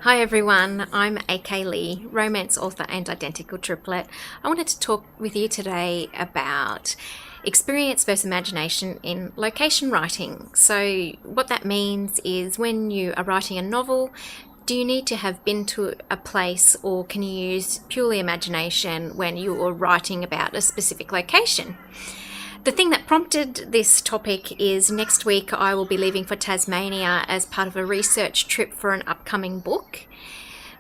Hi everyone, I'm AK Lee, romance author and identical triplet. I wanted to talk with you today about experience versus imagination in location writing. So what that means is when you are writing a novel, do you need to have been to a place, or can you use purely imagination when you are writing about a specific location? The thing that prompted this topic is next week I will be leaving for Tasmania as part of a research trip for an upcoming book.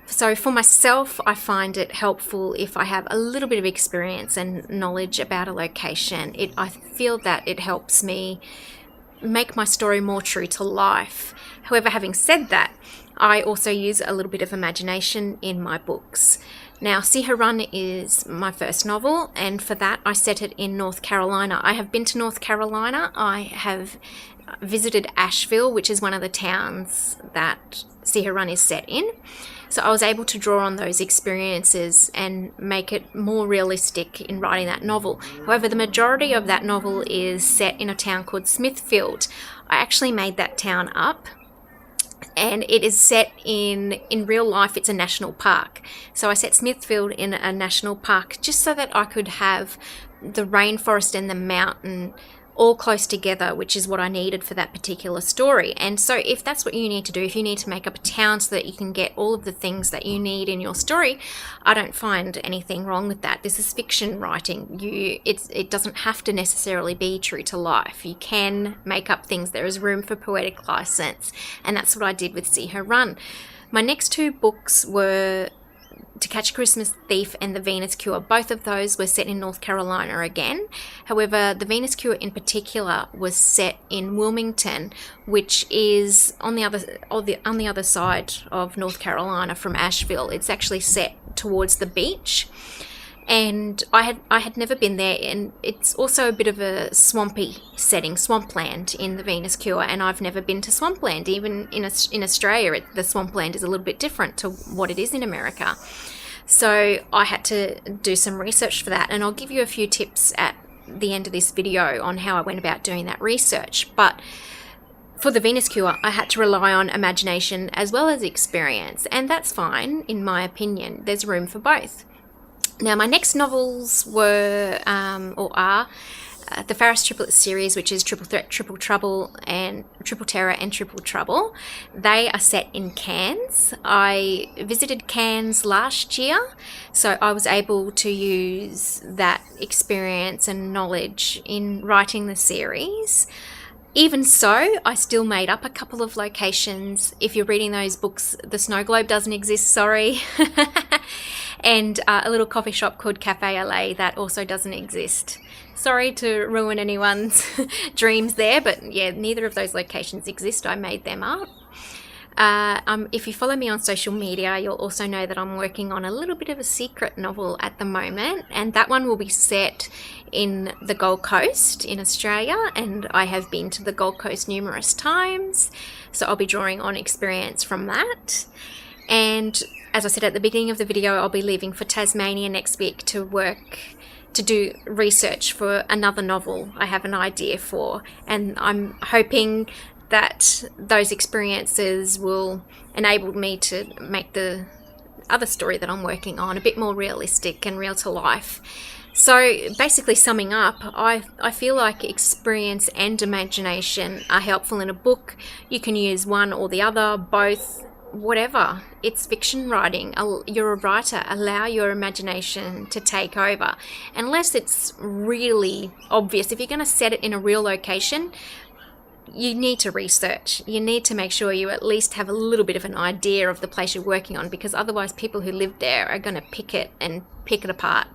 So for myself, I find it helpful if I have a little bit of experience and knowledge about a location. I feel that it helps me make my story more true to life. However, having said that, I also use a little bit of imagination in my books. Now, See Her Run is my first novel, and for that I set it in North Carolina. I have been to North Carolina. I have visited Asheville, which is one of the towns that See Her Run is set in. So I was able to draw on those experiences and make it more realistic in writing that novel. However, the majority of that novel is set in a town called Smithfield. I actually made that town up, and it is set in real life. It's a national park. So I set Smithfield in a national park just so that I could have the rainforest and the mountain all close together, which is what I needed for that particular story. And so if that's what you need to do, if you need to make up a town so that you can get all of the things that you need in your story, I don't find anything wrong with that. This is fiction writing. It doesn't have to necessarily be true to life. You can make up things. There is room for poetic license, and that's what I did with See Her Run. My next two books were To Catch a Christmas Thief and The Venus Cure. Both of those were set in North Carolina again. However, The Venus Cure in particular was set in Wilmington, which is on the other side of North Carolina from Asheville. It's actually set towards the beach. And I had never been there, and it's also a bit of a swampy setting, swampland in The Venus Cure, and I've never been to swampland. Even in Australia, the swampland is a little bit different to what it is in America. So I had to do some research for that, and I'll give you a few tips at the end of this video on how I went about doing that research. But for The Venus Cure, I had to rely on imagination as well as experience, and that's fine in my opinion. There's room for both. Now, my next novels were, the Farris Triplet series, which is Triple Threat, Triple Trouble, and Triple Terror and Triple Trouble. They are set in Cairns. I visited Cairns last year, so I was able to use that experience and knowledge in writing the series. Even so, I still made up a couple of locations. If you're reading those books, the Snow Globe doesn't exist, sorry. And a little coffee shop called Cafe LA, that also doesn't exist. Sorry to ruin anyone's dreams there, but yeah, neither of those locations exist. I made them up. If you follow me on social media, you'll also know that I'm working on a little bit of a secret novel at the moment, and that one will be set in the Gold Coast in Australia, and I have been to the Gold Coast numerous times, so I'll be drawing on experience from that. And as I said at the beginning of the video, I'll be leaving for Tasmania next week to do research for another novel I have an idea for, and I'm hoping that those experiences will enable me to make the other story that I'm working on a bit more realistic and real to life. So basically, summing up, I feel like experience and imagination are helpful in a book. You can use one or the other, both, whatever. It's fiction writing. You're a writer. Allow your imagination to take over. Unless it's really obvious. If you're going to set it in a real location, you need to research. You need to make sure you at least have a little bit of an idea of the place you're working on, because otherwise people who live there are going to pick it apart.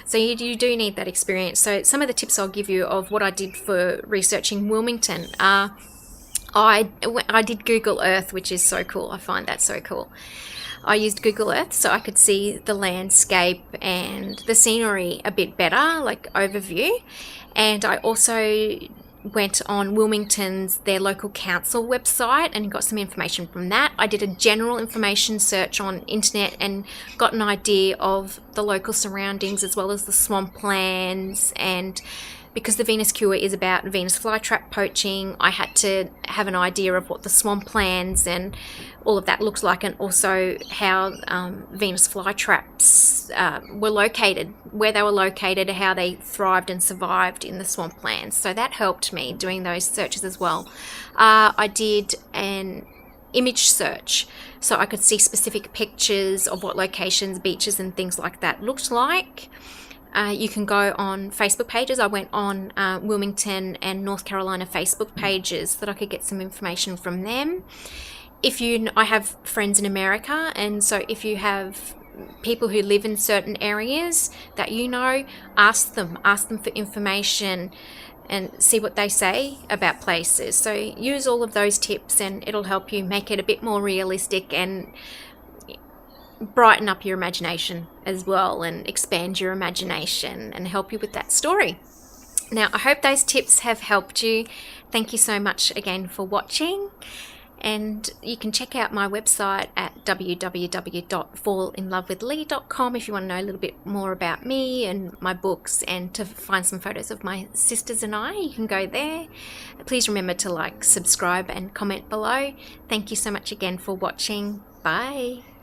So you do need that experience. So some of the tips I'll give you of what I did for researching Wilmington are, I did Google Earth, which is so cool. I find that so cool. I used Google Earth so I could see the landscape and the scenery a bit better, like overview. And I also went on their local council website and got some information from that. I did a general information search on internet and got an idea of the local surroundings as well as the swamplands and because the Venus Cure is about Venus flytrap poaching, I had to have an idea of what the swamplands and all of that looks like, and also how Venus flytraps were located, where they were located, how they thrived and survived in the swamplands. So that helped me doing those searches as well. I did an image search so I could see specific pictures of what locations, beaches and things like that looked like. You can go on Facebook pages. I went on Wilmington and North Carolina Facebook pages so that I could get some information from them. I have friends in America, and so if you have people who live in certain areas that ask them for information and see what they say about places. So use all of those tips and it'll help you make it a bit more realistic and brighten up your imagination as well, and expand your imagination and help you with that story. Now, I hope those tips have helped you. Thank you so much again for watching. And you can check out my website at www.fallinlovewithlee.com if you want to know a little bit more about me and my books, and to find some photos of my sisters and I. You can go there. Please remember to like, subscribe and comment below. Thank you so much again for watching. Bye.